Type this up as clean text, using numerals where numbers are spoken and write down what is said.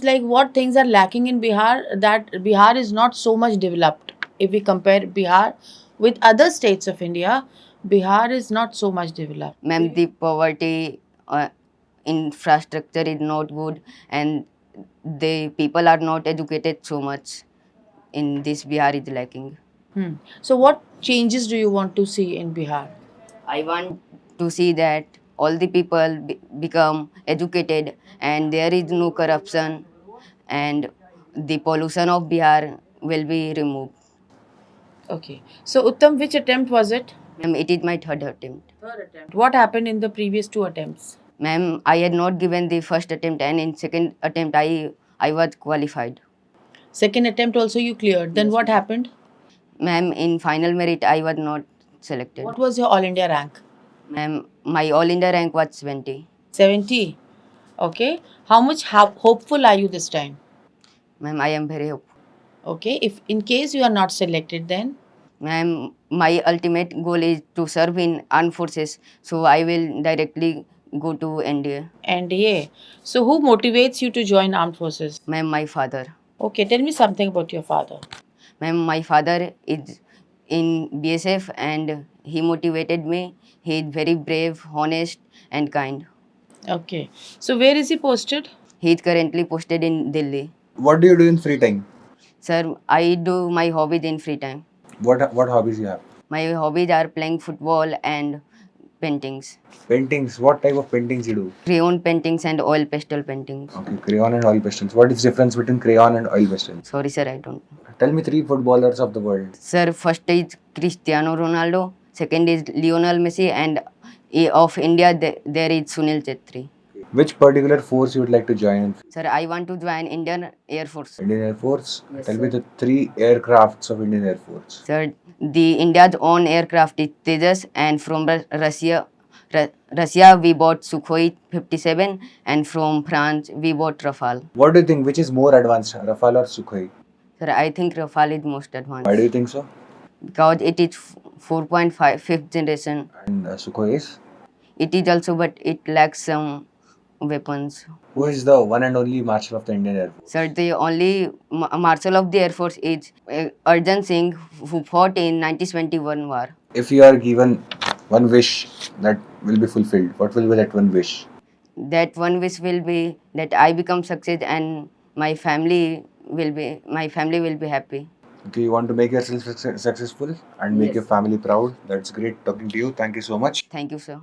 Like what things are lacking in Bihar, that Bihar is not so much developed. If we compare Bihar with other states of India, Bihar is not so much developed. Ma'am, the poverty infrastructure is not good, and the people are not educated so much. In this, Bihar is lacking. So what changes do you want to see in Bihar? I want to see that all the people become educated and there is no corruption, and the pollution of Bihar will be removed. Okay. So Uttam, which attempt was it? Ma'am, it is my third attempt. Third attempt. What happened in the previous two attempts? Ma'am, I had not given the first attempt, and in second attempt I was qualified. Second attempt also you cleared. Then Yes, what ma'am. happened? Ma'am, in final merit I was not selected. What was your All India rank? Ma'am, my all India rank was 70. 70. Okay. How much hopeful are you this time? Ma'am, I am very hopeful. Okay. If in case you are not selected, then Ma'am, my ultimate goal is to serve in armed forces, so I will directly go to NDA. NDA. So who motivates you to join armed forces? Ma'am, my father. Okay. Tell me something about your father. Ma'am, my father is in BSF and he motivated me. He is very brave, honest, and kind. Okay. So where is he posted? He is currently posted in Delhi. What do you do in free time? Sir, I do my hobbies in free time. What hobbies you have? My hobbies are playing football and paintings. Paintings. What type of paintings you do? Crayon paintings and oil pastel paintings. Okay, crayon and oil pastels. What is the difference between crayon and oil pastels? Sorry, sir, I don't. Tell me three footballers of the world. Sir, first is Cristiano Ronaldo, second is Lionel Messi, and of India there is Sunil Chetri. Which particular force you would like to join in? Sir, I want to join Indian Air Force. Indian Air Force. Yes, Tell sir. me the three aircrafts of Indian Air Force. Sir, the India's own aircraft is Tejas, and from Russia we bought Sukhoi 57, and from France we bought Rafale. What do you think? Which is more advanced, Rafale or Sukhoi? Sir, I think Rafale is most advanced. Why do you think so? Because it is 4.5 fifth generation. And Sukhoi is? It is also, but it lacks some weapons. Who is the one and only Marshal of the Indian Air Force? Sir, the only Marshal of the Air Force is Arjan Singh, who fought in 1921 war. If you are given one wish that will be fulfilled, what will be that one wish? That one wish will be that I become success and my family will be happy. Okay, you want to make yourself successful and make Yes. your family proud. That's great talking to you. Thank you so much. Thank you, sir.